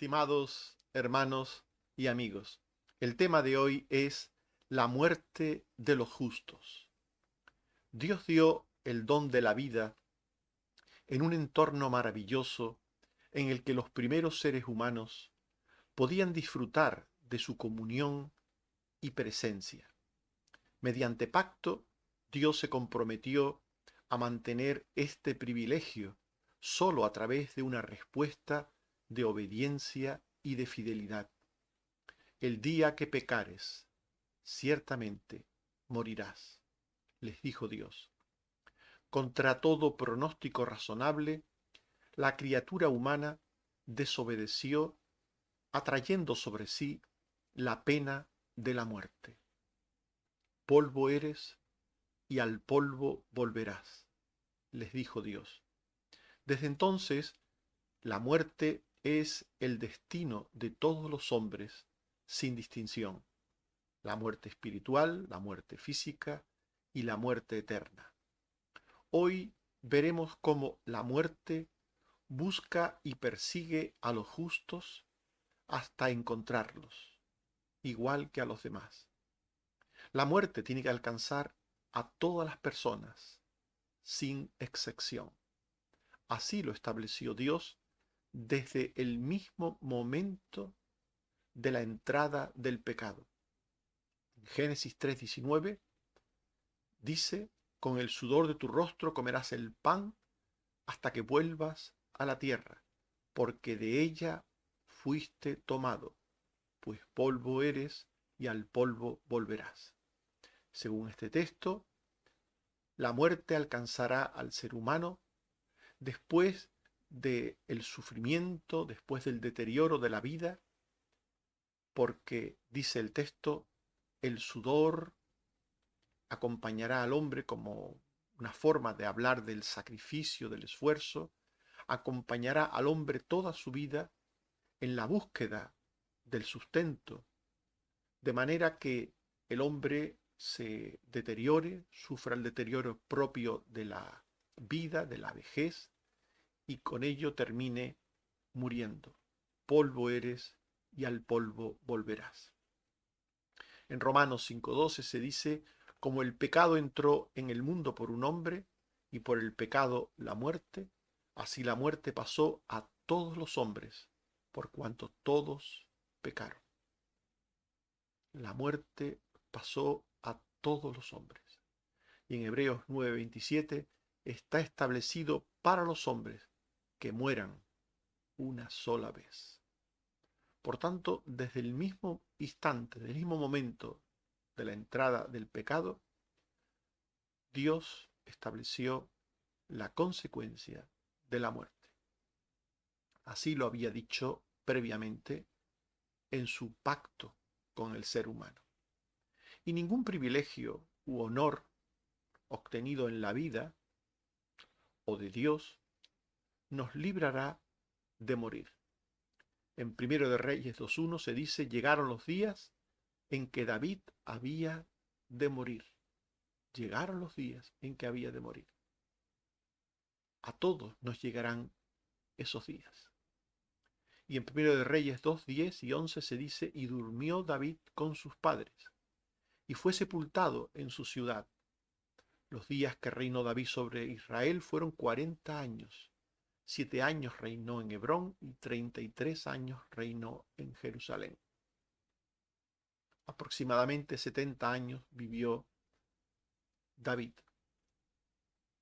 Estimados hermanos y amigos, el tema de hoy es la muerte de los justos. Dios dio el don de la vida en un entorno maravilloso en el que los primeros seres humanos podían disfrutar de su comunión y presencia. Mediante pacto, Dios se comprometió a mantener este privilegio solo a través de una respuesta de obediencia y de fidelidad. El día que pecares, ciertamente morirás, les dijo Dios. Contra todo pronóstico razonable, la criatura humana desobedeció, atrayendo sobre sí la pena de la muerte. Polvo eres y al polvo volverás, les dijo Dios. Desde entonces, la muerte es el destino de todos los hombres, sin distinción. La muerte espiritual, la muerte física y la muerte eterna. Hoy veremos cómo la muerte busca y persigue a los justos hasta encontrarlos, igual que a los demás. La muerte tiene que alcanzar a todas las personas, sin excepción. Así lo estableció Dios desde el mismo momento de la entrada del pecado. En Génesis 3:19 dice, con el sudor de tu rostro comerás el pan hasta que vuelvas a la tierra, porque de ella fuiste tomado, pues polvo eres y al polvo volverás. Según este texto, la muerte alcanzará al ser humano después del sufrimiento, después del deterioro de la vida, porque, dice el texto, el sudor acompañará al hombre como una forma de hablar del sacrificio, del esfuerzo, acompañará al hombre toda su vida en la búsqueda del sustento, de manera que el hombre se deteriore, sufra el deterioro propio de la vida, de la vejez, y con ello termine muriendo. Polvo eres y al polvo volverás. En Romanos 5:12 se dice, como el pecado entró en el mundo por un hombre, y por el pecado la muerte, así la muerte pasó a todos los hombres, por cuanto todos pecaron. La muerte pasó a todos los hombres. Y en Hebreos 9:27 está establecido para los hombres que mueran una sola vez. Por tanto, desde el mismo instante, desde el mismo momento de la entrada del pecado, Dios estableció la consecuencia de la muerte. Así lo había dicho previamente en su pacto con el ser humano. Y ningún privilegio u honor obtenido en la vida o de Dios nos librará de morir. En Primero de Reyes 2:1 se dice, llegaron los días en que David había de morir. Llegaron los días en que había de morir. A todos nos llegarán esos días. Y en Primero de Reyes 2:10 y 11 se dice, y durmió David con sus padres, y fue sepultado en su ciudad. Los días que reinó David sobre Israel fueron 40 años. 7 años reinó en Hebrón y 33 años reinó en Jerusalén. Aproximadamente 70 años vivió David.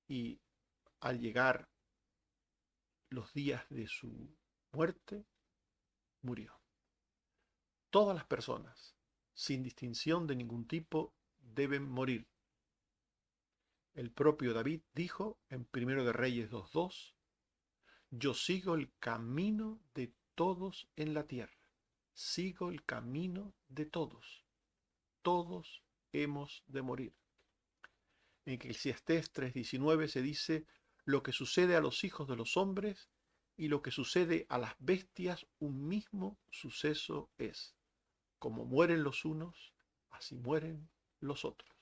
Y al llegar los días de su muerte, murió. Todas las personas, sin distinción de ningún tipo, deben morir. El propio David dijo en Primero de Reyes 2:2, yo sigo el camino de todos en la tierra. Sigo el camino de todos. Todos hemos de morir. En Eclesiastés 3:19 se dice, lo que sucede a los hijos de los hombres y lo que sucede a las bestias, un mismo suceso es. Como mueren los unos, así mueren los otros.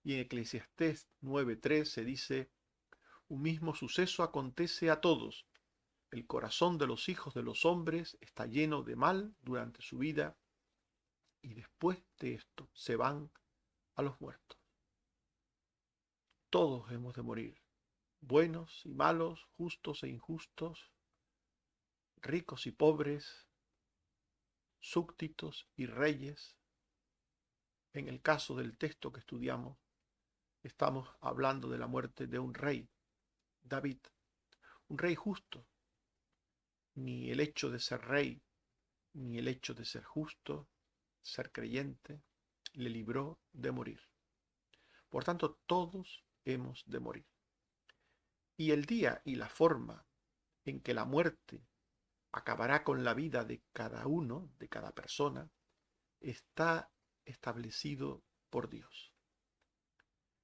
Y en Eclesiastés 9:3 se dice, un mismo suceso acontece a todos, El corazón de los hijos de los hombres está lleno de mal durante su vida y después de esto se van a los muertos. Todos hemos de morir, buenos y malos, justos e injustos, ricos y pobres, súbditos y reyes. En el caso del texto que estudiamos, estamos hablando de la muerte de un rey, David, un rey justo. Ni el hecho de ser rey, ni el hecho de ser justo, ser creyente, le libró de morir. Por tanto, todos hemos de morir. Y el día y la forma en que la muerte acabará con la vida de cada uno, de cada persona, está establecido por Dios.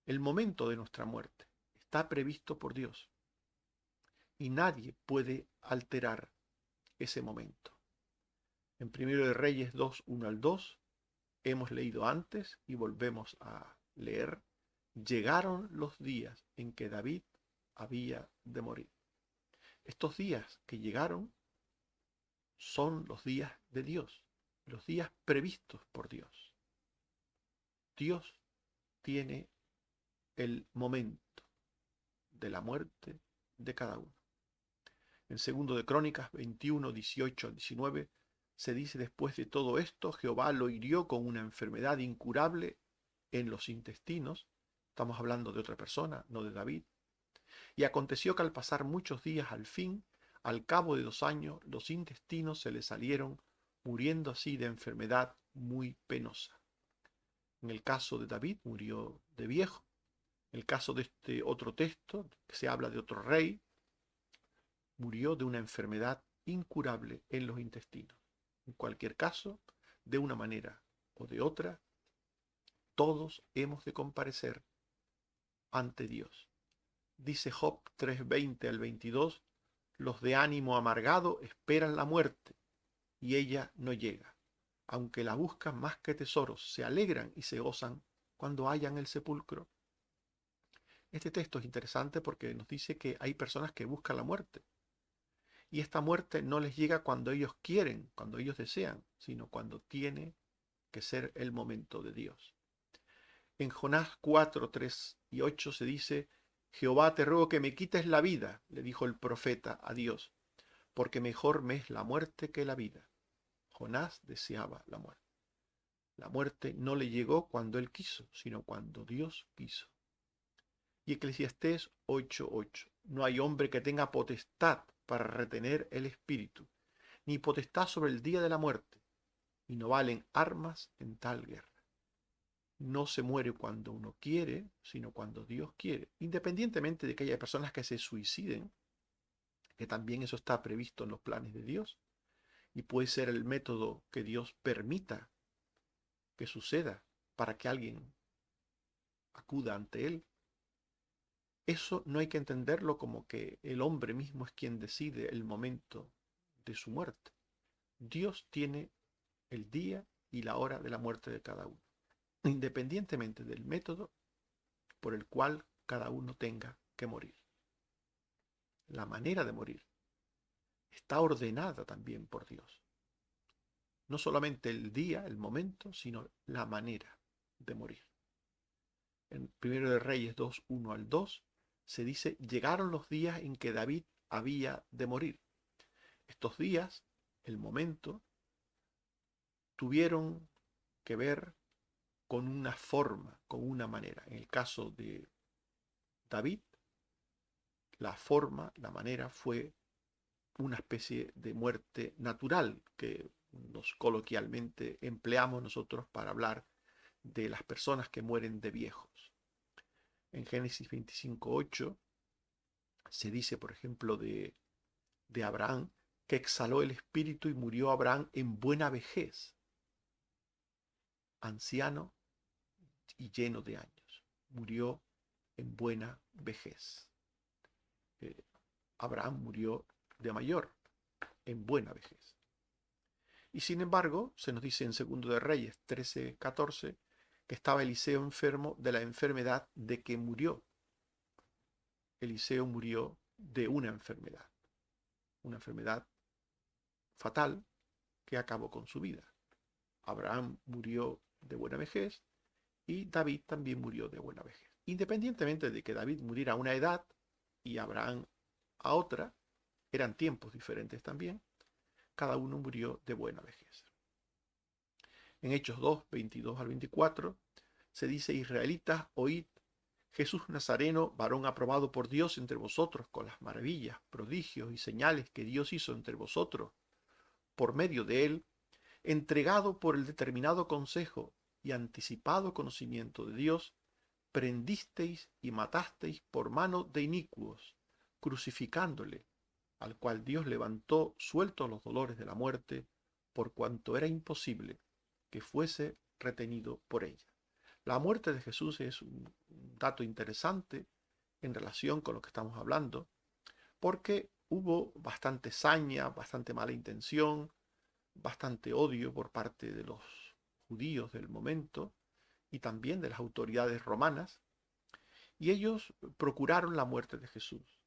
El momento de nuestra muerte está previsto por Dios y nadie puede alterar ese momento. En 1 de Reyes 2, 1 al 2, hemos leído antes y volvemos a leer, llegaron los días en que David había de morir. Estos días que llegaron son los días de Dios, los días previstos por Dios. Dios tiene el momento de la muerte de cada uno. En 2 de Crónicas 21, 18 al 19, se dice: después de todo esto, Jehová lo hirió con una enfermedad incurable en los intestinos. Estamos hablando de otra persona, no de David. Y aconteció que al pasar muchos días, al fin, al cabo de 2 años, los intestinos se le salieron, muriendo así de enfermedad muy penosa. En el caso de David, murió de viejo. En el caso de este otro texto, que se habla de otro rey, murió de una enfermedad incurable en los intestinos. En cualquier caso, de una manera o de otra, todos hemos de comparecer ante Dios. Dice Job 3:20 al 22, los de ánimo amargado esperan la muerte, y ella no llega. Aunque la buscan más que tesoros, se alegran y se gozan cuando hallan el sepulcro. Este texto es interesante porque nos dice que hay personas que buscan la muerte. Y esta muerte no les llega cuando ellos quieren, cuando ellos desean, sino cuando tiene que ser el momento de Dios. En Jonás 4, 3 y 8 se dice: Jehová, te ruego que me quites la vida, le dijo el profeta a Dios, porque mejor me es la muerte que la vida. Jonás deseaba la muerte. La muerte no le llegó cuando él quiso, sino cuando Dios quiso. Y Eclesiastés 8:8. No hay hombre que tenga potestad para retener el espíritu, ni potestad sobre el día de la muerte, y no valen armas en tal guerra. No se muere cuando uno quiere, sino cuando Dios quiere. Independientemente de que haya personas que se suiciden, que también eso está previsto en los planes de Dios, y puede ser el método que Dios permita que suceda para que alguien acuda ante Él. Eso no hay que entenderlo como que el hombre mismo es quien decide el momento de su muerte. Dios tiene el día y la hora de la muerte de cada uno, independientemente del método por el cual cada uno tenga que morir. La manera de morir está ordenada también por Dios. No solamente el día, el momento, sino la manera de morir. En 1 de Reyes 2, 1 al 2, se dice: llegaron los días en que David había de morir. Estos días, el momento, tuvieron que ver con una forma, con una manera. En el caso de David, la forma, la manera fue una especie de muerte natural que nos coloquialmente empleamos nosotros para hablar de las personas que mueren de viejos. En Génesis 25:8 se dice, por ejemplo, de Abraham, que exhaló el espíritu y murió Abraham en buena vejez, anciano y lleno de años. Murió en buena vejez. Abraham murió de mayor, en buena vejez. Y sin embargo, se nos dice en 2 de Reyes 13:14 que estaba Eliseo enfermo de la enfermedad de que murió. Eliseo murió de una enfermedad. una enfermedad fatal que acabó con su vida. Abraham murió de buena vejez y David también murió de buena vejez. Independientemente de que David muriera a una edad y Abraham a otra, eran tiempos diferentes también, cada uno murió de buena vejez. En Hechos 2, 22 al 24, se dice: Israelitas, oíd, Jesús Nazareno, varón aprobado por Dios entre vosotros con las maravillas, prodigios y señales que Dios hizo entre vosotros, por medio de él, entregado por el determinado consejo y anticipado conocimiento de Dios, prendisteis y matasteis por mano de inicuos, crucificándole, al cual Dios levantó suelto los dolores de la muerte, por cuanto era imposible que fuese retenido por ella. La muerte de Jesús es un dato interesante en relación con lo que estamos hablando, porque hubo bastante saña, bastante mala intención, bastante odio por parte de los judíos del momento y también de las autoridades romanas, y ellos procuraron la muerte de Jesús.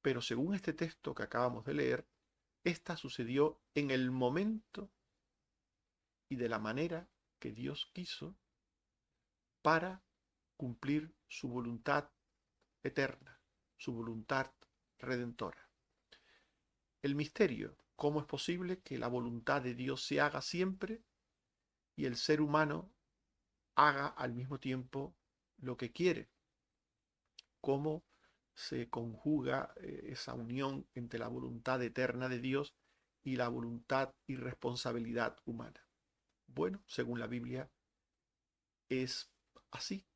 Pero según este texto que acabamos de leer, esta sucedió en el momento y de la manera que Dios quiso para cumplir su voluntad eterna, su voluntad redentora. El misterio: ¿cómo es posible que la voluntad de Dios se haga siempre y el ser humano haga al mismo tiempo lo que quiere? ¿Cómo se conjuga esa unión entre la voluntad eterna de Dios y la voluntad y responsabilidad humana? Bueno, según la Biblia es así.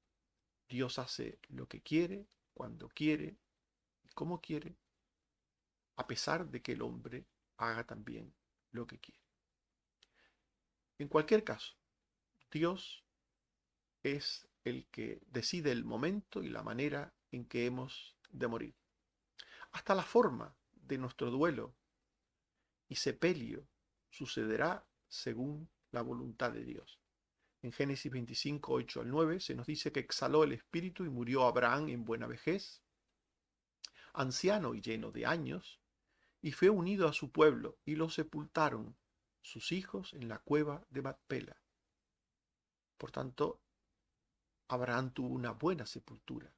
Dios hace lo que quiere, cuando quiere y como quiere, a pesar de que el hombre haga también lo que quiere. En cualquier caso, Dios es el que decide el momento y la manera en que hemos de morir. Hasta la forma de nuestro duelo y sepelio sucederá según la voluntad de Dios. En Génesis 25, 8 al 9 se nos dice que exhaló el espíritu y murió Abraham en buena vejez, anciano y lleno de años, y fue unido a su pueblo, y lo sepultaron sus hijos en la cueva de Macpela. Por tanto, Abraham tuvo una buena sepultura.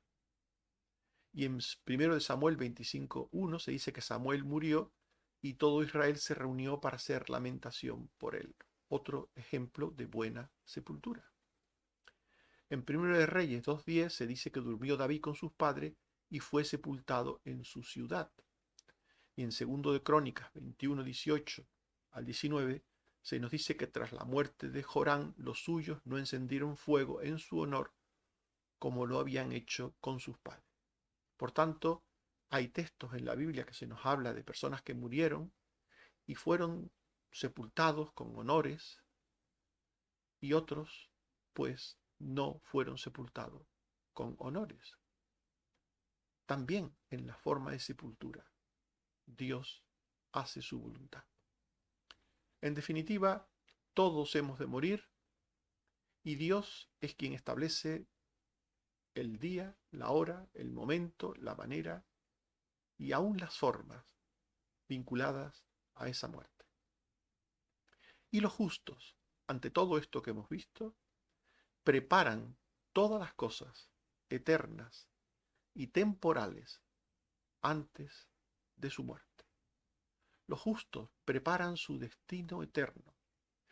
Y en 1 Samuel 25:1 se dice que Samuel murió y todo Israel se reunió para hacer lamentación por él. Otro ejemplo de buena sepultura. En 1 de Reyes 2:10 se dice que durmió David con sus padres y fue sepultado en su ciudad. Y en 2 de Crónicas 21:18 al 19 se nos dice que tras la muerte de Jorán los suyos no encendieron fuego en su honor como lo habían hecho con sus padres. Por tanto, hay textos en la Biblia que se nos habla de personas que murieron y fueron sepultados con honores y otros, pues, no fueron sepultados con honores. También en la forma de sepultura, Dios hace su voluntad. En definitiva, todos hemos de morir y Dios es quien establece el día, la hora, el momento, la manera y aún las formas vinculadas a esa muerte. Y los justos, ante todo esto que hemos visto, preparan todas las cosas eternas y temporales antes de su muerte. Los justos preparan su destino eterno,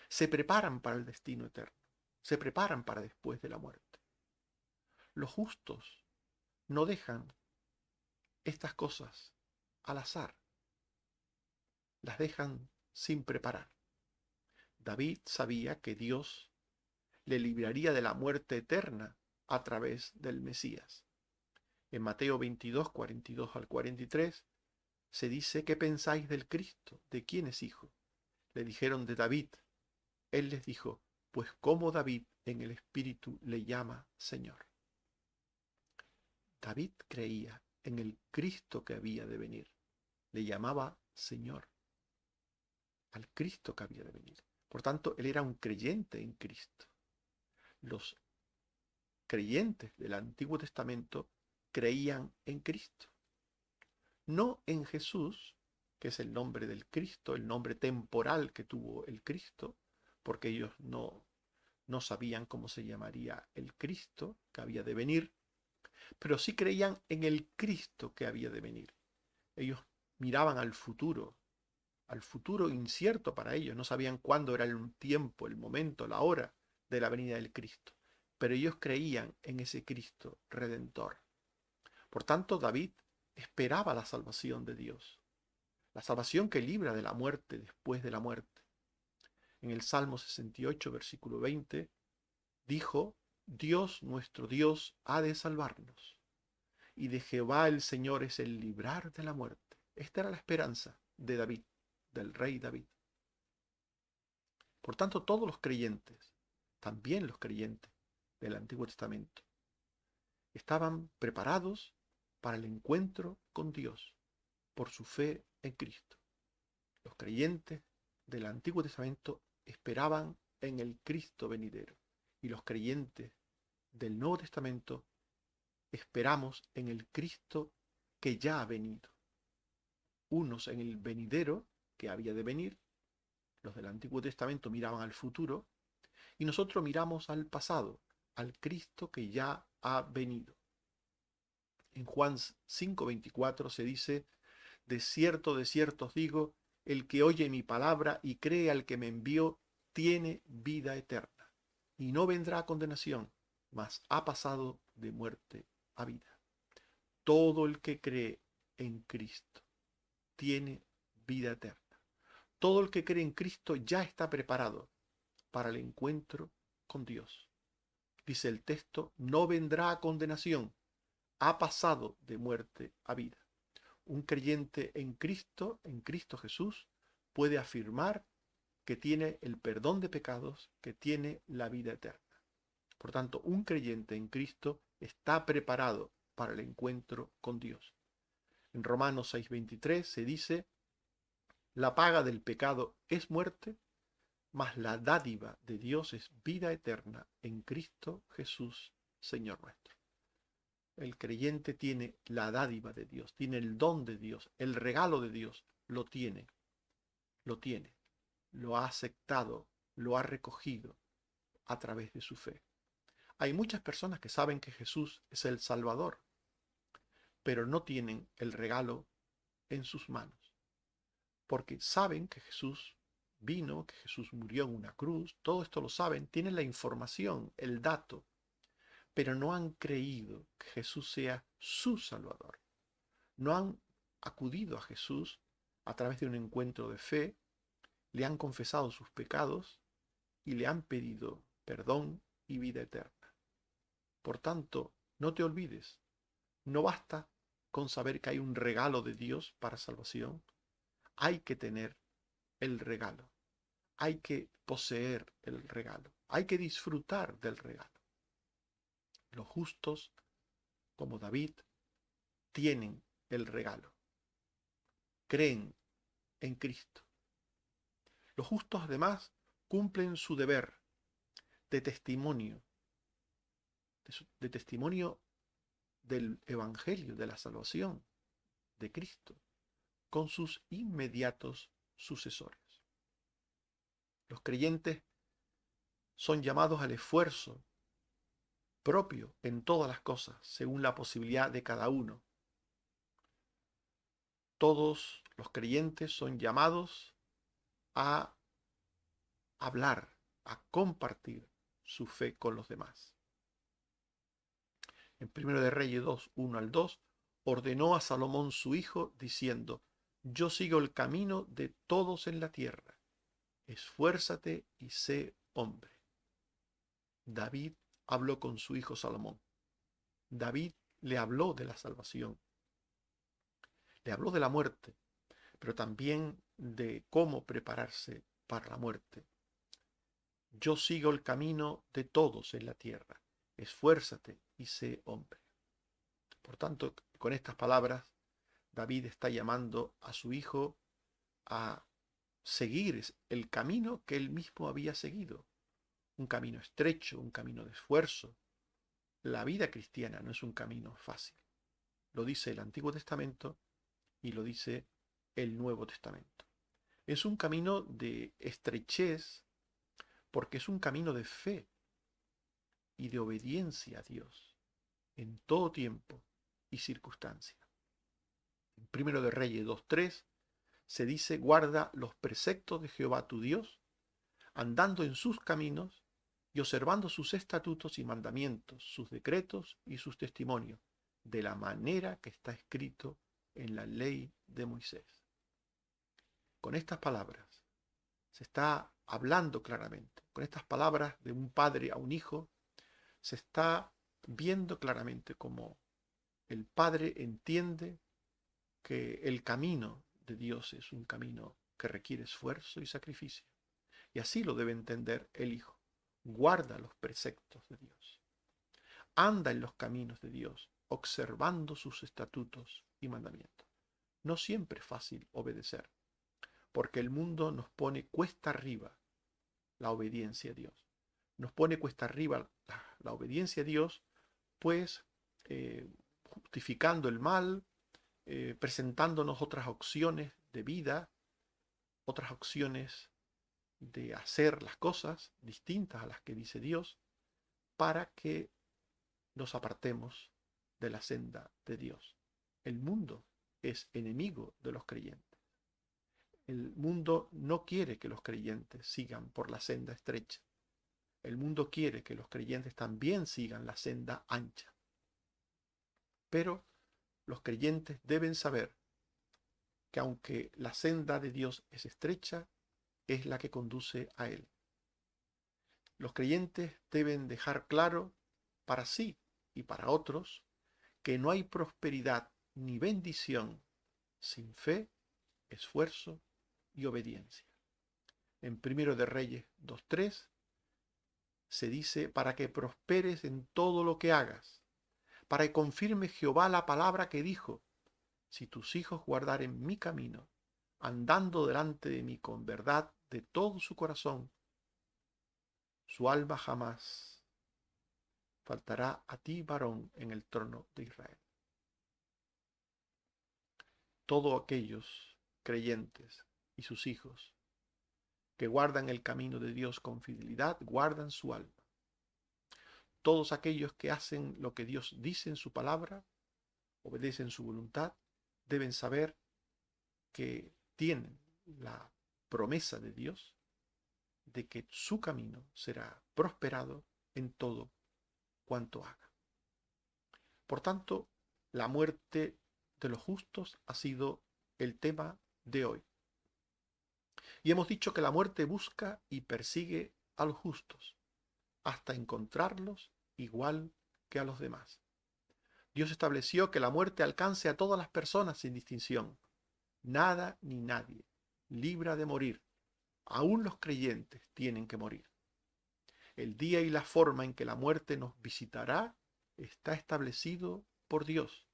se preparan para el destino eterno, se preparan para después de la muerte. Los justos no dejan estas cosas al azar, las dejan sin preparar. David sabía que Dios le libraría de la muerte eterna a través del Mesías. En Mateo 22, 42 al 43, se dice: ¿qué pensáis del Cristo? ¿De quién es hijo? Le dijeron: de David. Él les dijo: pues como David en el Espíritu le llama Señor. David creía en el Cristo que había de venir. Le llamaba Señor al Cristo que había de venir. Por tanto, él era un creyente en Cristo. Los creyentes del Antiguo Testamento creían en Cristo. No en Jesús, que es el nombre del Cristo, el nombre temporal que tuvo el Cristo, porque ellos no sabían cómo se llamaría el Cristo que había de venir, pero sí creían en el Cristo que había de venir. Ellos miraban al futuro incierto para ellos, no sabían cuándo era el tiempo, el momento, la hora de la venida del Cristo, pero ellos creían en ese Cristo redentor. Por tanto, David esperaba la salvación de Dios, la salvación que libra de la muerte después de la muerte. En el Salmo 68, versículo 20, dijo: Dios nuestro Dios ha de salvarnos, y de Jehová el Señor es el librar de la muerte. Esta era la esperanza de David, del rey David. Por tanto, todos los creyentes, también los creyentes del Antiguo Testamento, estaban preparados para el encuentro con Dios por su fe en Cristo. Los creyentes del Antiguo Testamento esperaban en el Cristo venidero, y los creyentes del Nuevo Testamento esperamos en el Cristo que ya ha venido. Unos en el venidero que había de venir, los del Antiguo Testamento miraban al futuro, y nosotros miramos al pasado, al Cristo que ya ha venido. En Juan 5:24 se dice: de cierto os digo, el que oye mi palabra y cree al que me envió, tiene vida eterna, y no vendrá a condenación, mas ha pasado de muerte a vida. Todo el que cree en Cristo tiene vida eterna. Todo el que cree en Cristo ya está preparado para el encuentro con Dios. Dice el texto: no vendrá a condenación, ha pasado de muerte a vida. Un creyente en Cristo Jesús, puede afirmar que tiene el perdón de pecados, que tiene la vida eterna. Por tanto, un creyente en Cristo está preparado para el encuentro con Dios. En Romanos 6:23 se dice: la paga del pecado es muerte, mas la dádiva de Dios es vida eterna en Cristo Jesús, Señor nuestro. El creyente tiene la dádiva de Dios, tiene el don de Dios, el regalo de Dios, lo tiene, lo ha aceptado, lo ha recogido a través de su fe. Hay muchas personas que saben que Jesús es el Salvador, pero no tienen el regalo en sus manos, porque saben que Jesús vino, que Jesús murió en una cruz, todo esto lo saben, tienen la información, el dato, pero no han creído que Jesús sea su Salvador. No han acudido a Jesús a través de un encuentro de fe, le han confesado sus pecados y le han pedido perdón y vida eterna. Por tanto, no te olvides, no basta con saber que hay un regalo de Dios para salvación, hay que tener el regalo, hay que poseer el regalo, hay que disfrutar del regalo. Los justos, como David, tienen el regalo, creen en Cristo. Los justos además cumplen su deber de testimonio, de testimonio del Evangelio, de la salvación de Cristo, con sus inmediatos sucesores. Los creyentes son llamados al esfuerzo propio en todas las cosas, según la posibilidad de cada uno. Todos los creyentes son llamados a hablar, a compartir su fe con los demás. En 1 de Reyes 2, 1 al 2, ordenó a Salomón su hijo, diciendo: yo sigo el camino de todos en la tierra, esfuérzate y sé hombre. David habló con su hijo Salomón. David le habló de la salvación, le habló de la muerte, pero también de cómo prepararse para la muerte. Yo sigo el camino de todos en la tierra, esfuérzate y sé hombre. Por tanto, con estas palabras, David está llamando a su hijo a seguir el camino que él mismo había seguido. Un camino estrecho, un camino de esfuerzo. La vida cristiana no es un camino fácil. Lo dice el Antiguo Testamento y lo dice el Nuevo Testamento. Es un camino de estrechez porque es un camino de fe y de obediencia a Dios en todo tiempo y circunstancia. En Primero de Reyes 2:3 se dice: guarda los preceptos de Jehová tu Dios, andando en sus caminos y observando sus estatutos y mandamientos, sus decretos y sus testimonios, de la manera que está escrito en la ley de Moisés. Con estas palabras se está hablando claramente, con estas palabras de un padre a un hijo, se está viendo claramente cómo el padre entiende que el camino de Dios es un camino que requiere esfuerzo y sacrificio. Y así lo debe entender el hijo. Guarda los preceptos de Dios. Anda en los caminos de Dios, observando sus estatutos y mandamientos. No siempre es fácil obedecer, porque el mundo nos pone cuesta arriba la obediencia a Dios. Nos pone cuesta arriba la obediencia a Dios, pues justificando el mal, presentándonos otras opciones de vida, otras opciones de hacer las cosas distintas a las que dice Dios, para que nos apartemos de la senda de Dios. El mundo es enemigo de los creyentes. El mundo no quiere que los creyentes sigan por la senda estrecha. El mundo quiere que los creyentes también sigan la senda ancha. Pero los creyentes deben saber que aunque la senda de Dios es estrecha, es la que conduce a Él. Los creyentes deben dejar claro para sí y para otros que no hay prosperidad ni bendición sin fe, esfuerzo y obediencia. En Primero de Reyes 2:3 se dice: para que prosperes en todo lo que hagas, para que confirme Jehová la palabra que dijo: si tus hijos guardaren mi camino, andando delante de mí con verdad de todo su corazón, su alma jamás faltará a ti varón en el trono de Israel. Todos aquellos creyentes y sus hijos que guardan el camino de Dios con fidelidad, guardan su alma. Todos aquellos que hacen lo que Dios dice en su palabra, obedecen su voluntad, deben saber que tienen la promesa de Dios de que su camino será prosperado en todo cuanto haga. Por tanto, la muerte de los justos ha sido el tema de hoy. Y hemos dicho que la muerte busca y persigue a los justos hasta encontrarlos igual que a los demás. Dios estableció que la muerte alcance a todas las personas sin distinción. Nada ni nadie libra de morir. Aún los creyentes tienen que morir. El día y la forma en que la muerte nos visitará está establecido por Dios.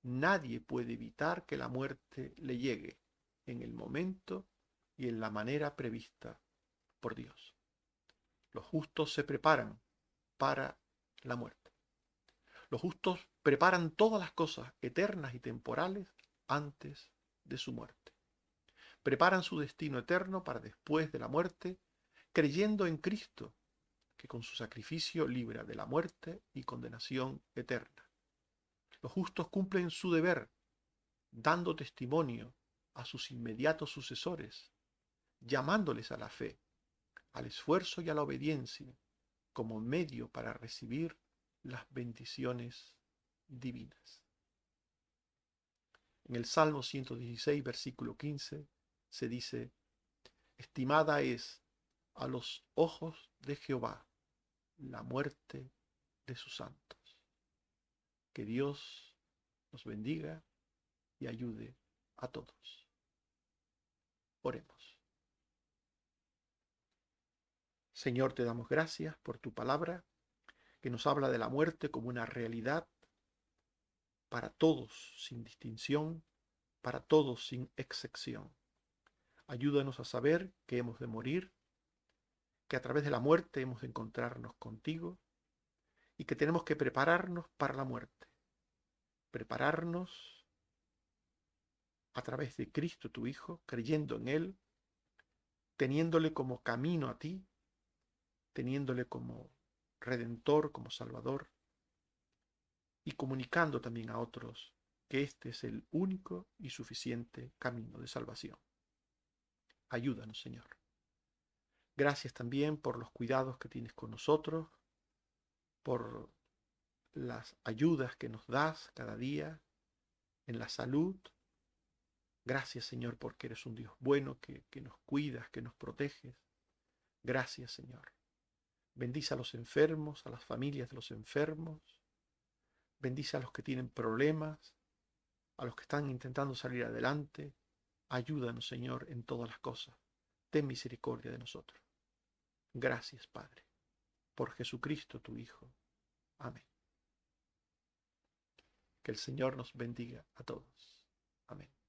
Nadie puede evitar que la muerte le llegue en el momento y en la manera prevista por Dios. Los justos se preparan para la muerte. Los justos preparan todas las cosas eternas y temporales antes de su muerte. Preparan su destino eterno para después de la muerte, creyendo en Cristo, que con su sacrificio libra de la muerte y condenación eterna. Los justos cumplen su deber, dando testimonio a sus inmediatos sucesores, llamándoles a la fe, al esfuerzo y a la obediencia como medio para recibir las bendiciones divinas. En el Salmo 116, versículo 15, se dice: estimada es a los ojos de Jehová la muerte de sus santos. Que Dios nos bendiga y ayude a todos. Oremos. Señor, te damos gracias por tu palabra, que nos habla de la muerte como una realidad para todos sin distinción, para todos sin excepción. Ayúdanos a saber que hemos de morir, que a través de la muerte hemos de encontrarnos contigo y que tenemos que prepararnos para la muerte. Prepararnos a través de Cristo tu Hijo, creyendo en Él, teniéndole como camino a ti, teniéndole como Redentor, como Salvador, y comunicando también a otros que este es el único y suficiente camino de salvación. Ayúdanos, Señor. Gracias también por los cuidados que tienes con nosotros, por las ayudas que nos das cada día en la salud. Gracias, Señor, porque eres un Dios bueno, que nos cuidas, que nos proteges. Gracias, Señor. Bendice a los enfermos, a las familias de los enfermos. Bendice a los que tienen problemas, a los que están intentando salir adelante. Ayúdanos, Señor, en todas las cosas. Ten misericordia de nosotros. Gracias, Padre, por Jesucristo, tu Hijo. Amén. Que el Señor nos bendiga a todos. Amén.